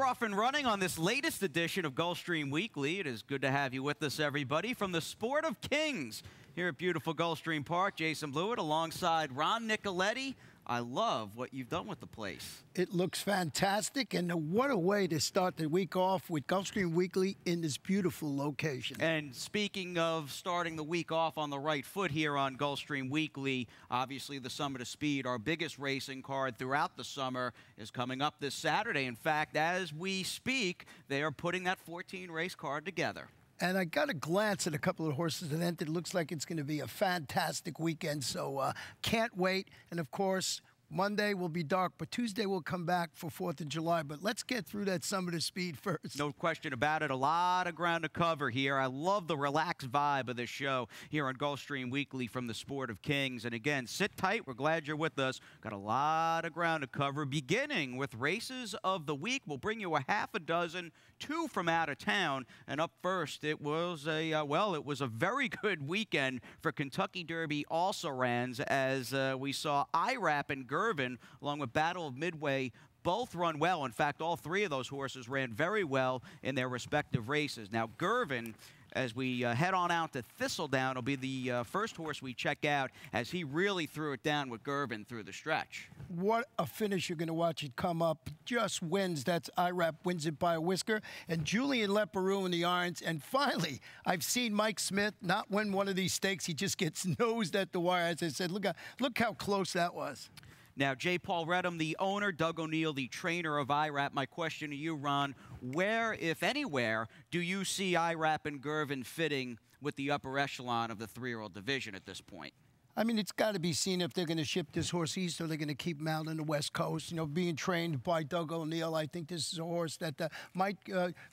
we're off and running on this latest edition of Gulfstream Weekly. It is good to have you with us, everybody, from the Sport of Kings here at beautiful Gulfstream Park. Jason Blewett alongside Ron Nicoletti. I love what you've done with the place. It looks fantastic, and what a way to start the week off with Gulfstream Weekly in this beautiful location. And speaking of starting the week off on the right foot here on Gulfstream Weekly, obviously the Summit of Speed, our biggest racing card throughout the summer, is coming up this Saturday. In fact, as we speak, they are putting that 14-race card together. And I got a glance at a couple of horses that entered. It looks like it's going to be a fantastic weekend, so can't wait. And, of course, Monday will be dark, but Tuesday will come back for 4th of July. But let's get through that Summit of Speed first. No question about it. A lot of ground to cover here. I love the relaxed vibe of this show here on Gulfstream Weekly from the Sport of Kings. And again, sit tight. We're glad you're with us. Got a lot of ground to cover, beginning with races of the week. We'll bring you a half a dozen, 2 from out of town. And up first, it was a very good weekend for Kentucky Derby also-rans as we saw IRAP and Gervin, along with Battle of Midway, both run well. In fact, all 3 of those horses ran very well in their respective races. Now, Gervin, as we head on out to Thistledown, will be the first horse we check out as he really threw it down with Gervin through the stretch. What a finish you're going to watch it come up. Just wins. That's IRAP, wins it by a whisker. And Julian Leparoux in the irons. And finally, I've seen Mike Smith not win one of these stakes. He just gets nosed at the wire. As I said, look how close that was. Now, J. Paul Redham, the owner, Doug O'Neill, the trainer of IRAP. My question to you, Ron, where, if anywhere, do you see IRAP and Gervin fitting with the upper echelon of the 3-year-old division at this point? I mean, it's got to be seen if they're going to ship this horse east or they're going to keep him out on the West Coast. You know, being trained by Doug O'Neill, I think this is a horse that might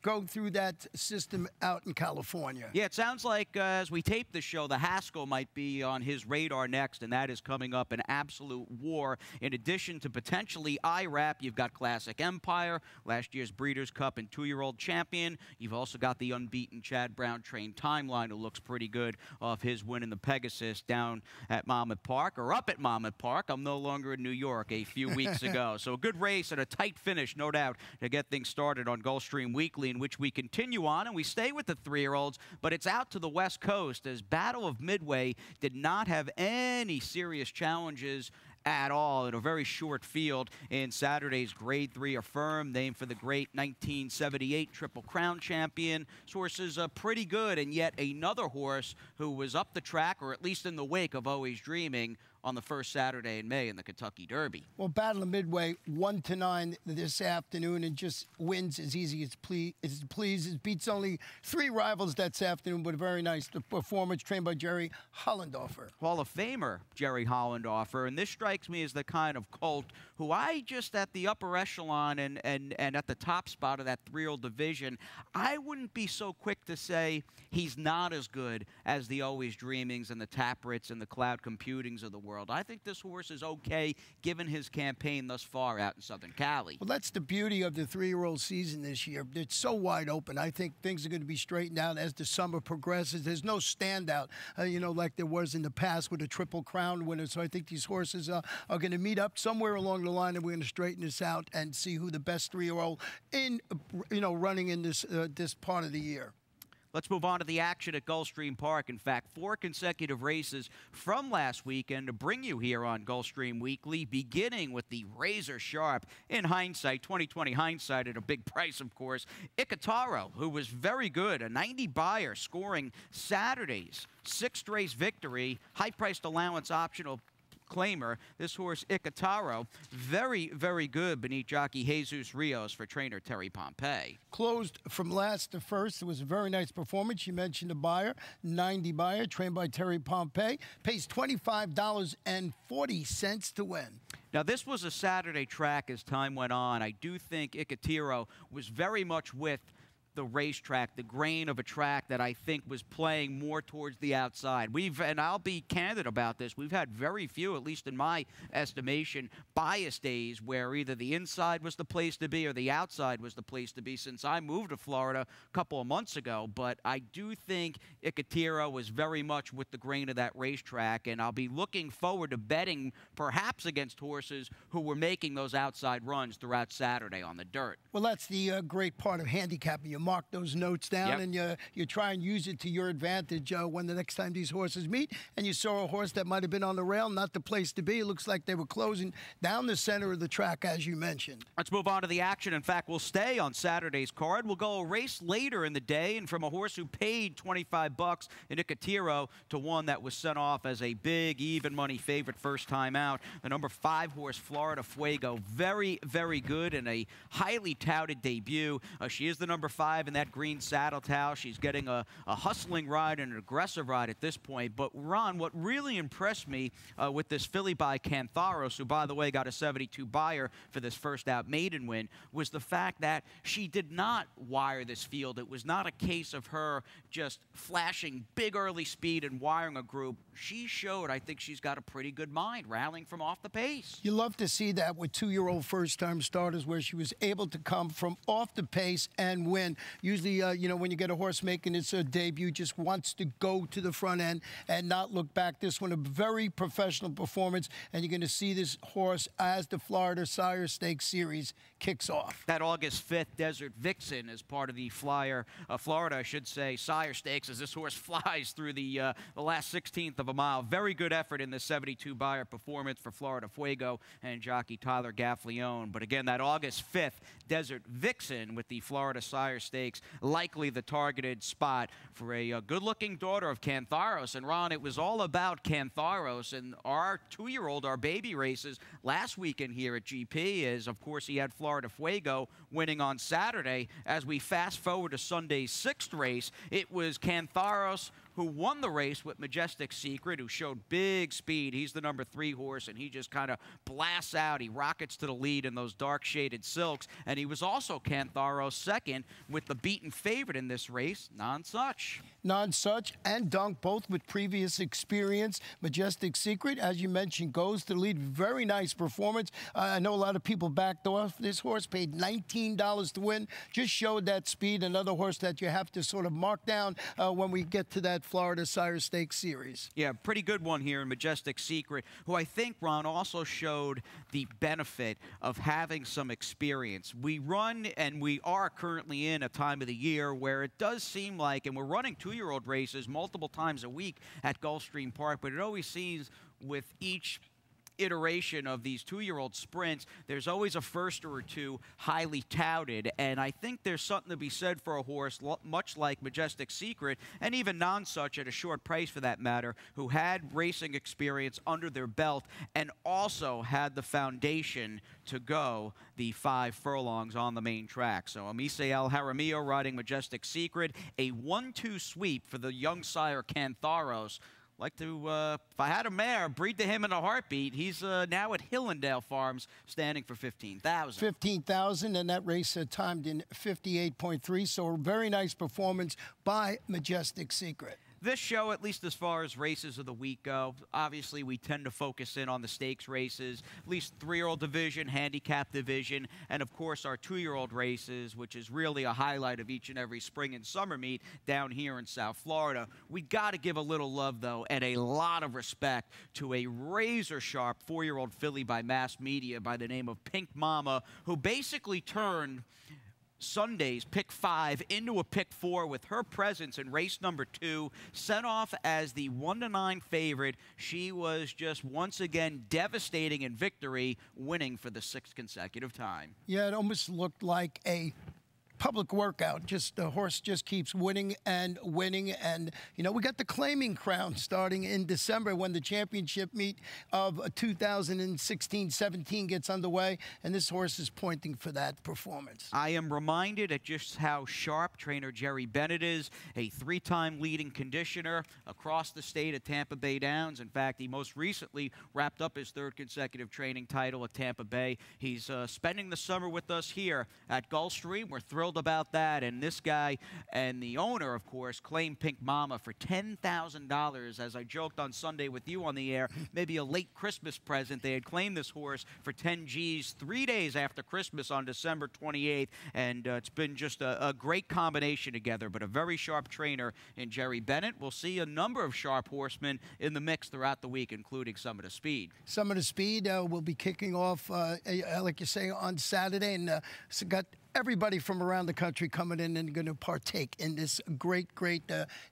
go through that system out in California. Yeah, it sounds like as we tape the show, the Haskell might be on his radar next, and that is coming up an absolute war. In addition to potentially IRAP, you've got Classic Empire, last year's Breeders' Cup and 2-year-old champion. You've also got the unbeaten Chad Brown trained Timeline, who looks pretty good off his win in the Pegasus down at Monmouth Park, or up at Monmouth Park. I'm no longer in New York a few weeks ago. So a good race and a tight finish, no doubt, to get things started on Gulfstream Weekly, in which we continue on, and we stay with the 3-year-olds, but it's out to the West Coast as Battle of Midway did not have any serious challenges at all in a very short field in Saturday's Grade 3 Affirm, named for the great 1978 Triple Crown champion. This horse is pretty good, and yet another horse who was up the track, or at least in the wake of Always Dreaming, on the first Saturday in May in the Kentucky Derby. Well, Battle of Midway, 1-9 this afternoon, and just wins as easy as pleases. Beats only 3 rivals that afternoon, but a very nice performance trained by Jerry Hollendorfer. Hall of Famer Jerry Hollendorfer, and this strikes me as the kind of colt who I just at the upper echelon and at the top spot of that 3-year-old division, I wouldn't be so quick to say he's not as good as the Always Dreamings and the Taprits and the Cloud Computings of the world. I think this horse is okay given his campaign thus far out in Southern Cali. Well, that's the beauty of the 3-year-old season this year. It's so wide open. I think things are going to be straightened out as the summer progresses. There's no standout, like there was in the past with a Triple Crown winner. So I think these horses are going to meet up somewhere along the line, and we're going to straighten this out and see who the best 3-year-old in, running in this part of the year. Let's move on to the action at Gulfstream Park. In fact, 4 consecutive races from last weekend to bring you here on Gulfstream Weekly, beginning with the razor-sharp, in hindsight, 2020 hindsight at a big price, of course, Ikataro, who was very good, a 90 buyer, scoring Saturday's 6th race victory, high-priced allowance optional claimer. This horse, Ikataro, very, very good beneath jockey Jesus Rios for trainer Terry Pompey. Closed from last to first. It was a very nice performance. You mentioned a buyer, 90 buyer, trained by Terry Pompey. Pays $25.40 to win. Now, this was a Saturday track as time went on. I do think Ikataro was very much with the racetrack, the grain of a track that I think was playing more towards the outside. And I'll be candid about this, we've had very few, at least in my estimation, bias days where either the inside was the place to be or the outside was the place to be since I moved to Florida a couple of months ago. But I do think Icatiro was very much with the grain of that racetrack, and I'll be looking forward to betting perhaps against horses who were making those outside runs throughout Saturday on the dirt. Well, that's the great part of handicapping. You mark those notes down, and you try and use it to your advantage when the next time these horses meet. And you saw a horse that might have been on the rail, not the place to be. It looks like they were closing down the center of the track, as you mentioned. Let's move on to the action. In fact, we'll stay on Saturday's card. We'll go a race later in the day, and from a horse who paid $25 in Icatiro to one that was sent off as a big, even money favorite first time out. The number 5 horse, Florida Fuego. Very, very good and a highly touted debut. She is the number 5 in that green saddle towel. She's getting a hustling ride and an aggressive ride at this point. But, Ron, what really impressed me with this filly by Cantharos, who, by the way, got a 72 buyer for this first out maiden win, was the fact that she did not wire this field. It was not a case of her just flashing big early speed and wiring a group. She showed, I think she's got a pretty good mind, rallying from off the pace. You love to see that with 2-year-old first-time starters where she was able to come from off the pace and win. Usually, you know, when you get a horse making its debut, just wants to go to the front end and not look back. This one, a very professional performance, and you're going to see this horse as the Florida Sire Stakes Series kicks off. That August 5th Desert Vixen is part of the Florida, I should say, Sire Stakes, as this horse flies through the last 16th of a mile. Very good effort in the 72 buyer performance for Florida Fuego and jockey Tyler Gaffleone. But again, that August 5th Desert Vixen with the Florida Sire Stakes, likely the targeted spot for a good-looking daughter of Cantharos. And Ron, it was all about Cantharos and our 2-year-old, our baby races last weekend here at GP, as of course he had Florida Fuego winning on Saturday. As we fast forward to Sunday's 6th race, it was Cantharos who won the race with Majestic Secret, who showed big speed. He's the number 3 horse, and he just kind of blasts out. He rockets to the lead in those dark shaded silks. And he was also Cantharos' second with the beaten favorite in this race, Nonsuch. Nonsuch and Dunk, both with previous experience. Majestic Secret, as you mentioned, goes to the lead. Very nice performance. I know a lot of people backed off. This horse paid $19 to win. Just showed that speed. Another horse that you have to sort of mark down when we get to that Florida Sire Stakes Series. Yeah, pretty good one here in Majestic Secret, who I think, Ron, also showed the benefit of having some experience. We run, and we are currently in a time of the year where it does seem like, and we're running 2-year-old races multiple times a week at Gulfstream Park, but it always seems with each iteration of these 2-year-old sprints, there's always a first or two highly touted, and I think there's something to be said for a horse much like Majestic Secret, and even Nonsuch at a short price for that matter, who had racing experience under their belt and also had the foundation to go the 5 furlongs on the main track. So Amise El Jaramillo riding Majestic Secret, a 1-2 sweep for the young sire Cantharos. Like to, if I had a mare, breed to him in a heartbeat. He's now at Hillendale Farms, standing for $15,000. $15,000, and that race timed in 58.3. So a very nice performance by Majestic Secret. This show, at least as far as races of the week go, obviously we tend to focus in on the stakes races, at least 3-year-old division, handicap division, and of course our 2-year-old races, which is really a highlight of each and every spring and summer meet down here in South Florida. We got to give a little love, though, and a lot of respect to a razor-sharp 4-year-old filly by Mass Media by the name of Pink Mama, who basically turned Sunday's pick 5 into a pick 4 with her presence in race number 2, sent off as the 1-9 favorite. She was just once again devastating in victory, winning for the 6th consecutive time. Yeah, it almost looked like a public workout. Just the horse just keeps winning and winning. And, you know, we got the claiming crown starting in December when the championship meet of 2016-17 gets underway. And this horse is pointing for that performance. I am reminded at just how sharp trainer Jerry Bennett is, a 3-time leading conditioner across the state at Tampa Bay Downs. In fact, he most recently wrapped up his 3rd consecutive training title at Tampa Bay. He's spending the summer with us here at Gulfstream. We're thrilled thrilled about that. And this guy and the owner, of course, claimed Pink Mama for $10,000. As I joked on Sunday with you on the air, maybe a late Christmas present. They had claimed this horse for 10 G's 3 days after Christmas on December 28th. And it's been just a great combination together, but a very sharp trainer in Jerry Bennett. We'll see a number of sharp horsemen in the mix throughout the week, including Some of the Speed. Some of the Speed will be kicking off, like you say, on Saturday, and so got everybody from around the country coming in and going to partake in this great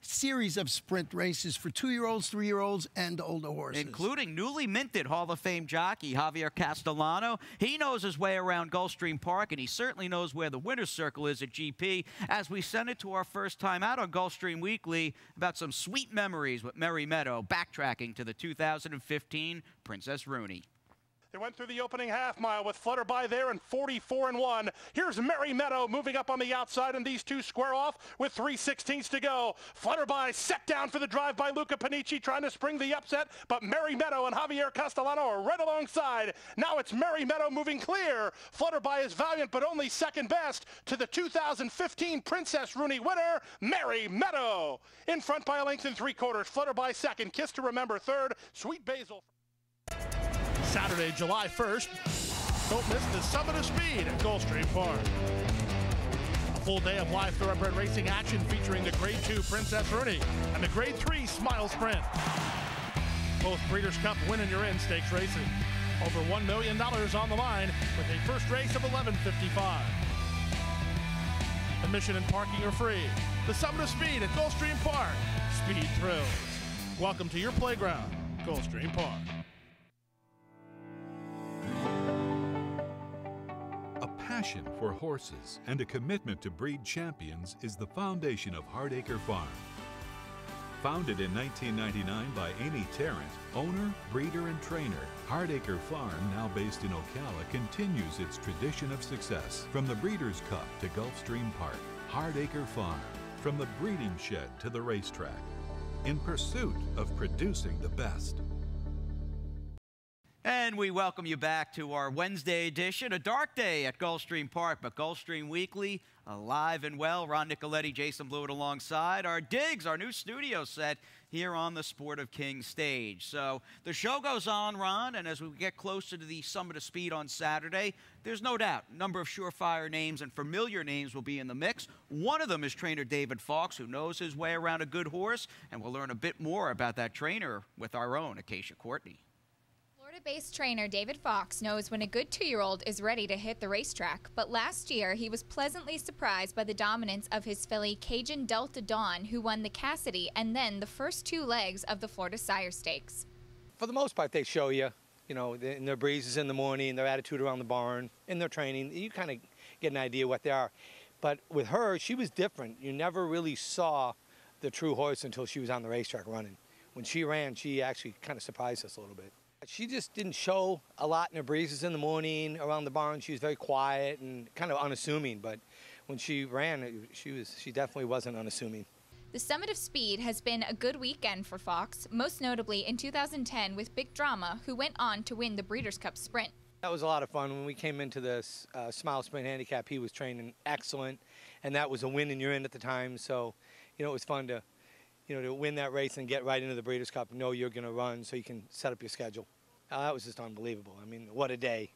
series of sprint races for 2-year-olds, 3-year-olds, and older horses. Including newly minted Hall of Fame jockey Javier Castellano. He knows his way around Gulfstream Park, and he certainly knows where the winner's circle is at GP, as we send it to our first time out on Gulfstream Weekly about some sweet memories with Merry Meadow, backtracking to the 2015 Princess Rooney. They went through the opening half mile with Flutterby there and 44-1. Here's Merry Meadow moving up on the outside, and these two square off with 3/16 to go. Flutterby set down for the drive by Luca Panici, trying to spring the upset, but Merry Meadow and Javier Castellano are right alongside. Now it's Merry Meadow moving clear. Flutterby is valiant, but only second best to the 2015 Princess Rooney winner, Merry Meadow. In front by a length and 3/4. Flutterby second. Kiss to Remember third. Sweet Basil. Saturday, July 1st. Don't miss the Summit of Speed at Gulfstream Park. A full day of live thoroughbred racing action featuring the Grade 2 Princess Rooney and the Grade 3 Smile Sprint. Both Breeders' Cup win-and-you're-in stakes races. Over $1 million on the line with a first race of $11.55. Admission and parking are free. The Summit of Speed at Gulfstream Park. Speed thrills. Welcome to your playground, Gulfstream Park. A passion for horses and a commitment to breed champions is the foundation of Hardacre Farm. Founded in 1999 by Amy Tarrant, owner, breeder, and trainer, Hardacre Farm, now based in Ocala, continues its tradition of success. From the Breeders' Cup to Gulfstream Park, Hardacre Farm, from the breeding shed to the racetrack, in pursuit of producing the best. And we welcome you back to our Wednesday edition, a dark day at Gulfstream Park, but Gulfstream Weekly, alive and well. Ron Nicoletti, Jason Blewett alongside. Our digs, our new studio set here on the Sport of Kings stage. So the show goes on, Ron, and as we get closer to the Summit of Speed on Saturday, there's no doubt a number of surefire names and familiar names will be in the mix. One of them is trainer David Fawkes, who knows his way around a good horse, and we'll learn a bit more about that trainer with our own Acacia Courtney. Florida-based trainer David Fawkes knows when a good 2-year-old is ready to hit the racetrack, but last year he was pleasantly surprised by the dominance of his filly Cajun Delta Dawn, who won the Cassidy and then the first 2 legs of the Florida Sire Stakes. For the most part, they show you, in their breezes in the morning, their attitude around the barn, in their training. You kind of get an idea what they are. But with her, she was different. You never really saw the true horse until she was on the racetrack running. When she ran, she actually kind of surprised us a little bit. She just didn't show a lot in her breezes in the morning around the barn. She was very quiet and kind of unassuming, but when she ran, she definitely wasn't unassuming. The Summit of Speed has been a good weekend for Fawkes, most notably in 2010 with Big Drama, who went on to win the Breeders' Cup Sprint. That was a lot of fun. When we came into the Smile Sprint Handicap, he was training excellent, and that was a win and you're in at the time. So, it was fun to win that race and get right into the Breeders' Cup and know you're going to run so you can set up your schedule. That was just unbelievable. I mean, what a day.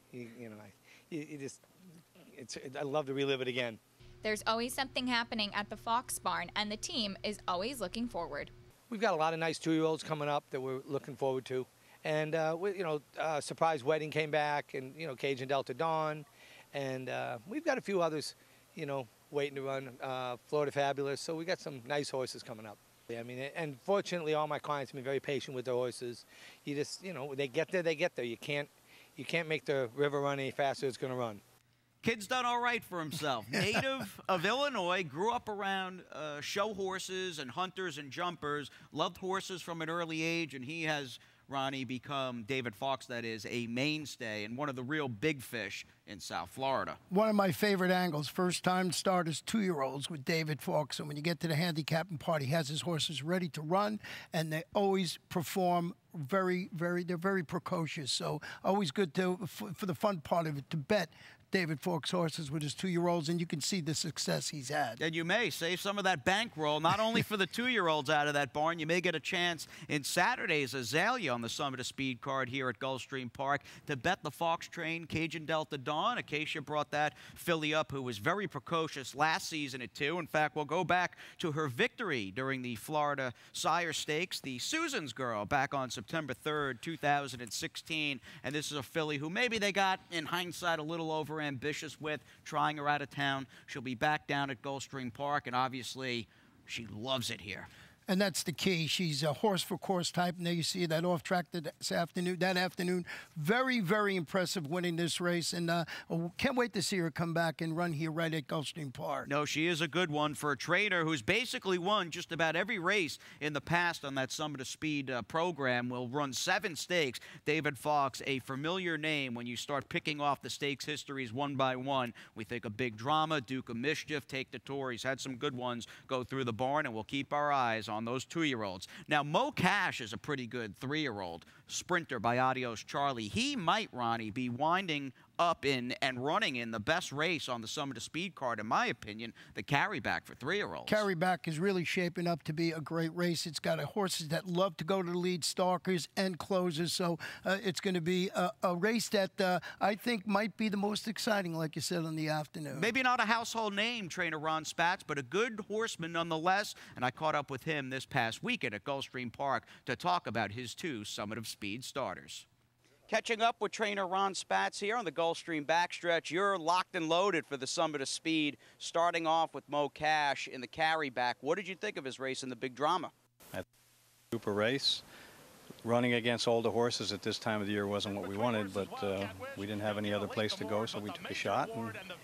I'd love to relive it again. There's always something happening at the Fawkes barn, and the team is always looking forward. We've got a lot of nice 2-year-olds coming up that we're looking forward to. And, Surprise Wedding came back, and, Cajun Delta Dawn. And we've got a few others, waiting to run, Florida Fabulous. So we got some nice horses coming up. I mean, and fortunately, all my clients have been very patient with their horses. You just, they get there, they get there. You can't make the river run any faster. It's going to run. Kid's done all right for himself. Native of Illinois, grew up around show horses and hunters and jumpers, loved horses from an early age, and he has, Ronnie, become, David Fawkes, that is, a mainstay and one of the real big fish in South Florida. One of my favorite angles, first-time starters, 2-year-olds with David Fawkes. And when you get to the handicapping part, he has his horses ready to run, and they always perform they're very precocious. So always good for the fun part of it, to bet David Falk's horses with his 2-year-olds, and you can see the success he's had. And you may save some of that bankroll, not only for the 2-year-olds out of that barn. You may get a chance in Saturday's Azalea on the Summit of Speed card here at Gulfstream Park to bet the Fox train Cajun Delta Dawn. Acacia brought that filly up, who was very precocious last season at 2. In fact, we'll go back to her victory during the Florida Sire Stakes, the Susan's Girl, back on September 3rd, 2016. And this is a filly who maybe they got, in hindsight, a little over-ambitious with, trying her out of town. She'll be back down at Gulfstream Park, and obviously she loves it here. And that's the key. She's a horse-for-course type. And there you see that off track that afternoon. Very, very impressive winning this race. And can't wait to see her come back and run here right at Gulfstream Park. No, she is a good one for a trainer who's basically won just about every race in the past on that Summit of Speed program. Will run 7 stakes. David Fox, a familiar name when you start picking off the stakes histories one by one. We think of Big Drama, Duke of Mischief, Take the Tour. He's had some good ones go through the barn, and we'll keep our eyes on those 2-year-olds. Now, Mo Cash is a pretty good 3-year-old sprinter by Adios Charlie. He might, Ronnie, be winding up in and running in the best race on the Summit of Speed card, in my opinion, the Carryback for 3-year-olds. Carryback is really shaping up to be a great race. It's got horses that love to go to the lead, stalkers and closers, so it's going to be a race that I think might be the most exciting, like you said, in the afternoon. Maybe not a household name, trainer Ron Spatz, but a good horseman nonetheless, and I caught up with him this past weekend at Gulfstream Park to talk about his 2 Summit of Speed starters. Catching up with trainer Ron Spatz here on the Gulfstream backstretch. You're locked and loaded for the Summit of Speed, starting off with Mo Cash in the Carryback. What did you think of his race in the Big Drama? Super race. Running against older horses at this time of the year wasn't what we wanted, but we didn't have any other place to go, so we took a shot,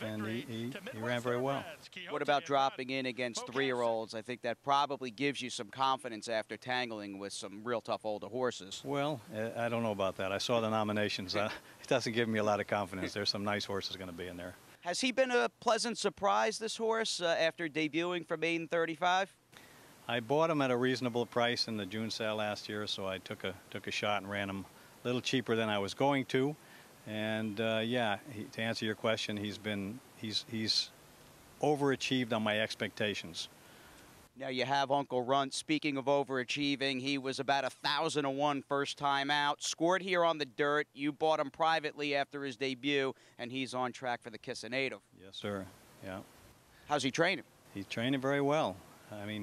and he ran very well. What about dropping in against 3-year-olds? I think that probably gives you some confidence after tangling with some real tough older horses. Well, I don't know about that. I saw the nominations. It doesn't give me a lot of confidence. There's some nice horses going to be in there. Has he been a pleasant surprise, this horse, after debuting for Maiden 35? I bought him at a reasonable price in the June sale last year, so I took a shot and ran him a little cheaper than I was going to. And yeah, to answer your question, he's overachieved on my expectations. Now you have Uncle Runt. Speaking of overachieving, he was about 1,001 first time out. Scored here on the dirt. You bought him privately after his debut, and he's on track for the Kiss a Native. Yes, sir. Yeah. How's he training? He's training very well. I mean,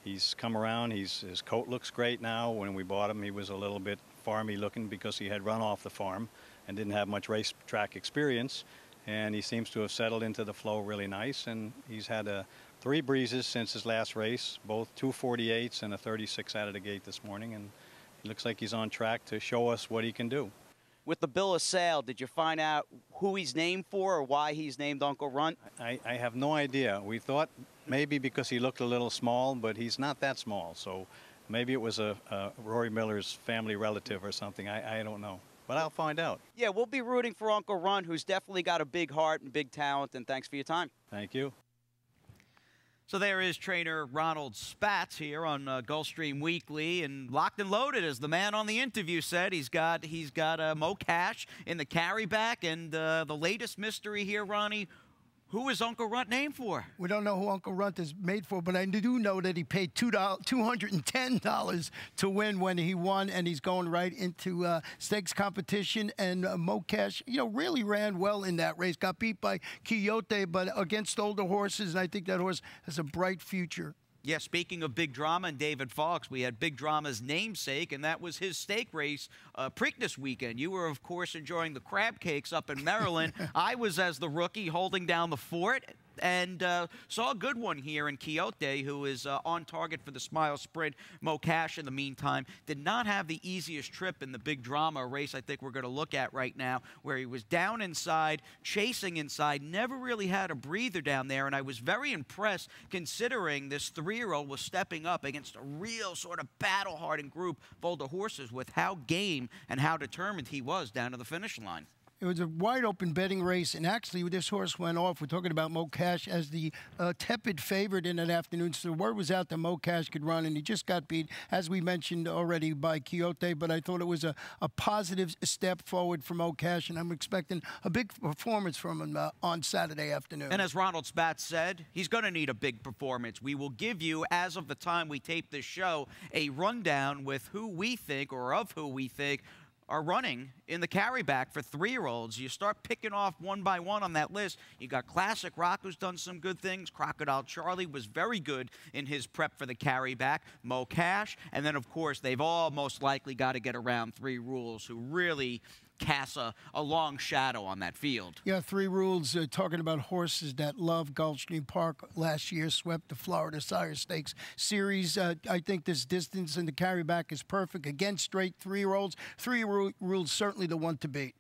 he's come around. His coat looks great now. When we bought him, he was a little bit farmy looking because he had run off the farm and didn't have much racetrack experience. And he seems to have settled into the flow really nice. And he's had 3 breezes since his last race, both 248s and a 36 out of the gate this morning. And it looks like he's on track to show us what he can do. With the bill of sale, did you find out who he's named for or why he's named Uncle Runt? I have no idea. We thought maybe because he looked a little small, but he's not that small. So maybe it was a Rory Miller's family relative or something. I don't know. But I'll find out. Yeah, we'll be rooting for Uncle Runt, who's definitely got a big heart and big talent. And thanks for your time. Thank you. So there is trainer Ronald Spatz here on Gulfstream Weekly, and locked and loaded, as the man on the interview said. He's got Mo Cash in the Carryback, and the latest mystery here, Ronnie. Who is Uncle Runt named for? We don't know who Uncle Runt is made for, but I do know that he paid $210 to win when he won, and he's going right into stakes competition. And Mo Cash, really ran well in that race. Got beat by Quixote, but against older horses, and I think that horse has a bright future. Yeah, speaking of Big Drama and David Fox, we had Big Drama's namesake, and that was his stake race Preakness weekend. You were, of course, enjoying the crab cakes up in Maryland. I was, as the rookie, holding down the fort, and saw a good one here in Quixote, who is on target for the Smile Sprint. Mo Cash, in the meantime, did not have the easiest trip in the Big Drama, race I think we're going to look at right now, where he was down inside, chasing inside, never really had a breather down there, and I was very impressed considering this 3-year-old was stepping up against a real sort of battle-hardened group of older horses with how game and how determined he was down to the finish line. It was a wide-open betting race, and actually this horse went off. We're talking about Mo Cash as the tepid favorite in that afternoon. So the word was out that Mo Cash could run, and he just got beat, as we mentioned already, by Quixote. But I thought it was a positive step forward for Mo Cash, and I'm expecting a big performance from him on Saturday afternoon. And as Ronald Spatz said, he's going to need a big performance. We will give you, as of the time we tape this show, a rundown with who we think, or of who we think, are running in the carryback for 3-year-olds. You start picking off one by one on that list. You got Classic Rock, who's done some good things. Crocodile Charlie was very good in his prep for the carryback. Mo Cash, and then, of course, they've all most likely got to get around 3 Rules, who really cast a long shadow on that field. Yeah, 3 Rules, talking about horses that love Gulfstream Park. Last year swept the Florida Sire Stakes Series. I think this distance in the carryback is perfect. Again, straight 3-year-olds. 3 Rules certainly the one to beat.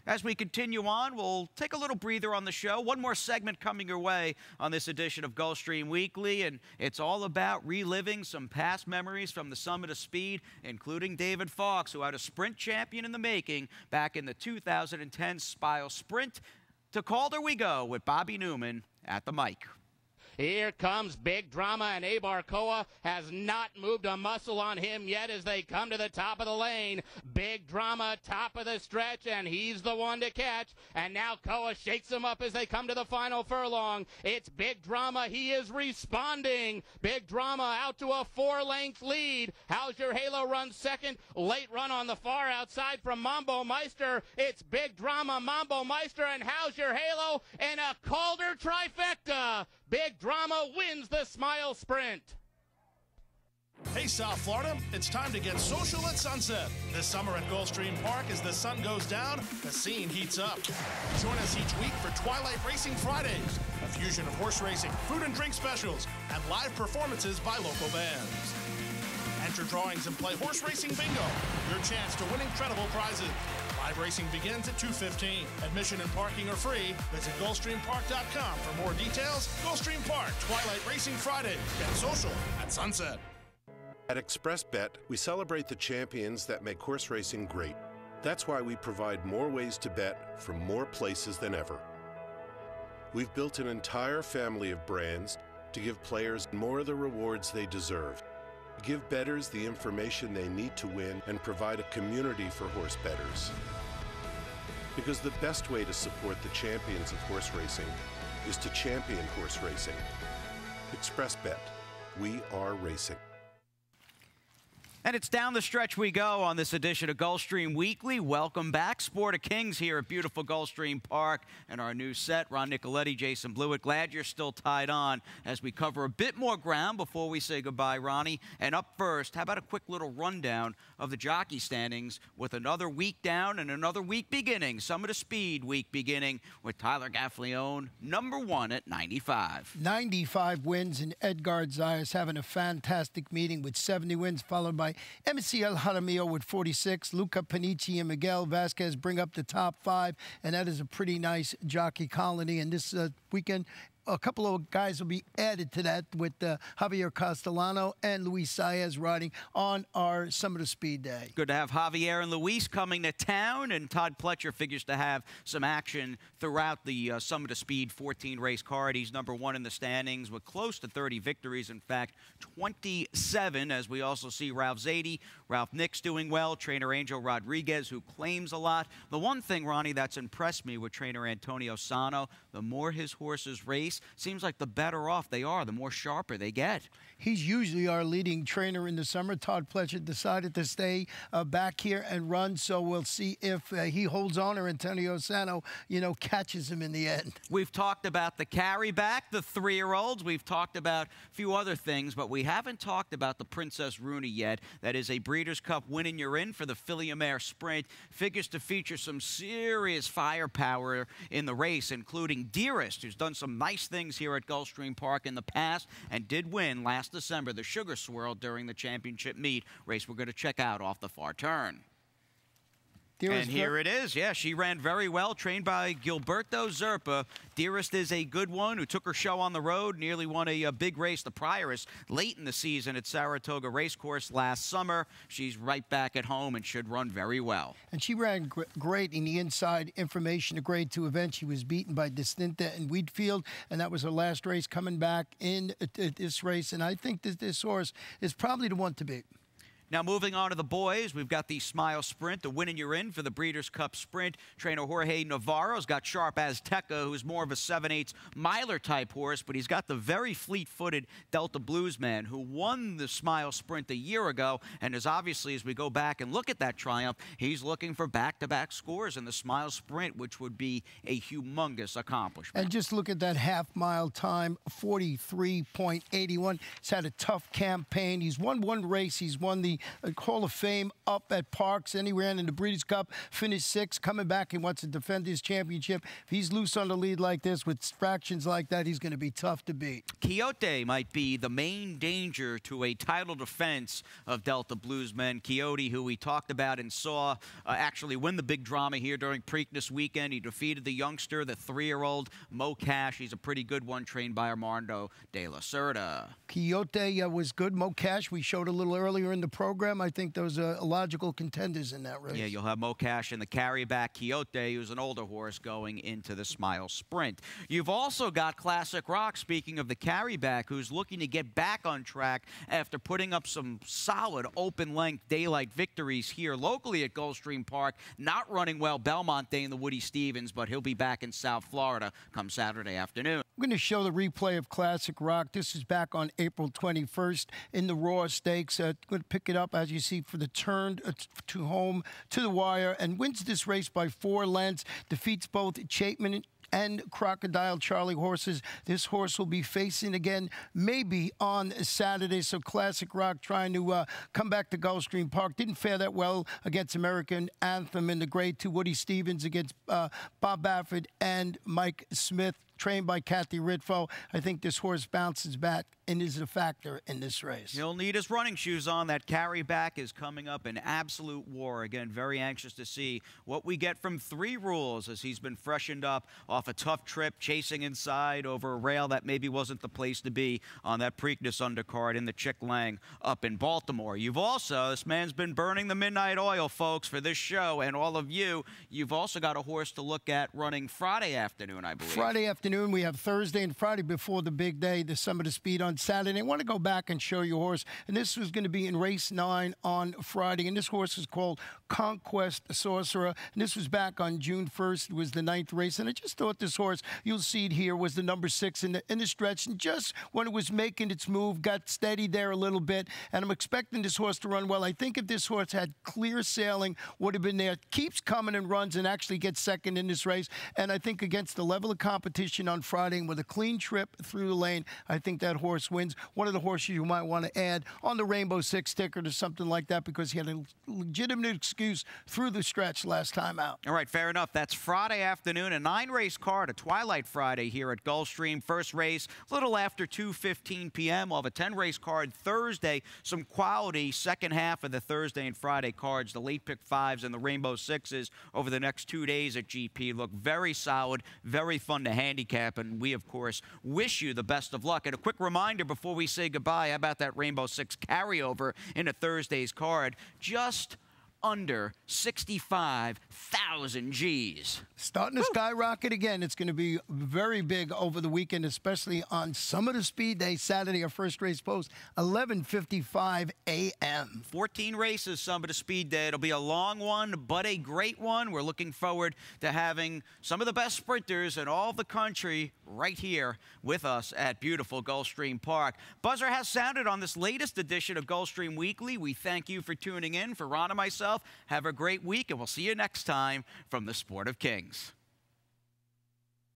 As we continue on, we'll take a little breather on the show. One more segment coming your way on this edition of Gulfstream Weekly, and it's all about reliving some past memories from the Summit of Speed, including David Fox, who had a sprint champion in the making back in the 2010 Spile Sprint. To Calder we go with Bobby Newman at the mic. Here comes Big Drama, and Abarcoa has not moved a muscle on him yet as they come to the top of the lane. Big Drama, top of the stretch, and he's the one to catch. And now Koa shakes him up as they come to the final furlong. It's Big Drama. He is responding. Big Drama out to a 4-length lead. How's Your Halo runs second? Late run on the far outside from Mambo Meister. It's Big Drama, Mambo Meister, and How's Your Halo in a Calder trifecta. Big Drama wins the Smile Sprint. Hey, South Florida, it's time to get social at sunset. This summer at Gulfstream Park, as the sun goes down, the scene heats up. Join us each week for Twilight Racing Fridays, a fusion of horse racing, food and drink specials, and live performances by local bands. Enter drawings and play horse racing bingo, your chance to win incredible prizes. Live racing begins at 2:15. Admission and parking are free. Visit GulfstreamPark.com for more details. Gulfstream Park, Twilight Racing Fridays. Get social at sunset. At ExpressBet, we celebrate the champions that make horse racing great. That's why we provide more ways to bet from more places than ever. We've built an entire family of brands to give players more of the rewards they deserve. Give bettors the information they need to win and provide a community for horse bettors. Because the best way to support the champions of horse racing is to champion horse racing. ExpressBet. We are racing. And it's down the stretch we go on this edition of Gulfstream Weekly. Welcome back. Sport of Kings here at beautiful Gulfstream Park and our new set. Ron Nicoletti, Jason Blewett. Glad you're still tied on as we cover a bit more ground before we say goodbye, Ronnie. And up first, how about a quick little rundown of the jockey standings with another week down and another week beginning. Summit of Speed week beginning with Tyler Gaffalione, #1 at 95. 95 wins, and Edgar Zayas having a fantastic meeting with 70 wins, followed by MCL Jaramillo with 46. Luca Panici and Miguel Vasquez bring up the top 5, and that is a pretty nice jockey colony. And this weekend, a couple of guys will be added to that with Javier Castellano and Luis Saez riding on our Summit of Speed Day. Good to have Javier and Luis coming to town, and Todd Pletcher figures to have some action throughout the Summit of Speed 14-race card. He's #1 in the standings with close to 30 victories, in fact, 27, as we also see Ralph Zadie, Ralph Nix doing well, trainer Angel Rodriguez, who claims a lot. The one thing, Ronnie, that's impressed me with trainer Antonio Sano, the more his horses race, seems like the better off they are, the more sharper they get. He's usually our leading trainer in the summer. Todd Pletcher decided to stay back here and run, so we'll see if he holds on or Antonio Sano, catches him in the end. We've talked about the carryback, the 3-year-olds. We've talked about a few other things, but we haven't talked about the Princess Rooney yet. That is a Breeders' Cup win and you're in for the Philly-Mare Sprint. Figures to feature some serious firepower in the race, including Dearest, who's done some nice things here at Gulfstream Park in the past and did win last December the Sugar Swirl during the championship meet, race we're going to check out off the far turn. Dearest and here it is. Yeah, she ran very well, trained by Gilberto Zerpa. Dearest is a good one who took her show on the road, nearly won a big race, the Prioress, late in the season at Saratoga Racecourse last summer. She's right back at home and should run very well. And she ran great in the inside information, a grade 2 event. She was beaten by Distinta and Wheatfield, and that was her last race coming back in this race. And I think that this horse is probably the one to beat. Now, moving on to the boys, we've got the Smile Sprint, the win and you're in for the Breeders' Cup Sprint. Trainer Jorge Navarro's got Sharp Azteca, who's more of a 7/8 miler type horse, but he's got the very fleet-footed Delta Bluesman, who won the Smile Sprint a year ago, and is obviously, as we go back and look at that triumph, he's looking for back-to-back scores in the Smile Sprint, which would be a humongous accomplishment. And just look at that half-mile time, 43.81. He's had a tough campaign. He's won one race. He's won the Hall of Fame up at Parks, and he ran in the Breeders' Cup, finished 6th, coming back. He wants to defend his championship. If he's loose on the lead like this with fractions like that, he's going to be tough to beat. Quixote might be the main danger to a title defense of Delta Bluesmen. Quixote, who we talked about and saw actually win the big drama here during Preakness weekend. He defeated the youngster, the 3-year-old Mo Cash. He's a pretty good one, trained by Armando de la Cerda. Quixote was good. Mo Cash, we showed a little earlier in the program. I think those are logical contenders in that race. Yeah, you'll have Mo Cash and the carryback Quixote, who's an older horse, going into the Smile Sprint. You've also got Classic Rock, speaking of the carryback, who's looking to get back on track after putting up some solid open-length daylight victories here locally at Gulfstream Park. Not running well Belmont Day in the Woody Stevens, but he'll be back in South Florida come Saturday afternoon. I'm going to show the replay of Classic Rock. This is back on April 21st in the Raw Stakes. Going to pick it up, as you see, for the turn to home to the wire, and wins this race by 4 lengths. Defeats both Chapman and Crocodile Charlie horses. This horse will be facing again maybe on Saturday. So Classic Rock trying to come back to Gulfstream Park. Didn't fare that well against American Anthem in the grade 2. Woody Stevens against Bob Baffert and Mike Smith, trained by Kathy Ritfo. I think this horse bounces back and is a factor in this race. He'll need his running shoes on. That carryback is coming up in absolute war. Again, very anxious to see what we get from 3 Rules, as he's been freshened up off a tough trip, chasing inside over a rail that maybe wasn't the place to be on that Preakness undercard in the Chick Lang up in Baltimore. You've also, this man's been burning the midnight oil, folks, for this show, and all of you, you've also got a horse to look at running Friday afternoon, I believe. Friday afternoon, we have Thursday and Friday before the big day, the Summit of Speed on Saturday. I want to go back and show you a horse, and this was going to be in race 9 on Friday, and this horse is called Conquest Sorcerer, and this was back on June 1st. It was the 9th race, and I just thought this horse, you'll see it here, was the number 6 in the stretch, and just when it was making its move, got steady there a little bit, and I'm expecting this horse to run well. I think if this horse had clear sailing, would have been there. Keeps coming and runs and actually gets second in this race, and I think against the level of competition on Friday with a clean trip through the lane, I think that horse wins. One of the horses you might want to add on the Rainbow 6 ticket or something like that, because he had a legitimate excuse through the stretch last time out. All right, fair enough. That's Friday afternoon, a 9-race card, a Twilight Friday here at Gulfstream. First race a little after 2:15 p.m. We'll have a 10-race card Thursday. Some quality second half of the Thursday and Friday cards. The late pick 5s and the Rainbow 6s over the next 2 days at GP look very solid, very fun to handicap, and we, of course, wish you the best of luck. And a quick reminder before we say goodbye, how about that Rainbow 6 carryover in a Thursday's card? Just under 65,000 G's. Starting to skyrocket again. It's going to be very big over the weekend, especially on Summit of Speed Day, Saturday, our first race post, 11:55 a.m. 14 races, Summit of Speed Day. It'll be a long one, but a great one. We're looking forward to having some of the best sprinters in all the country right here with us at beautiful Gulfstream Park. Buzzer has sounded on this latest edition of Gulfstream Weekly. We thank you for tuning in. For Ron and myself, have a great week, and we'll see you next time from the Sport of Kings.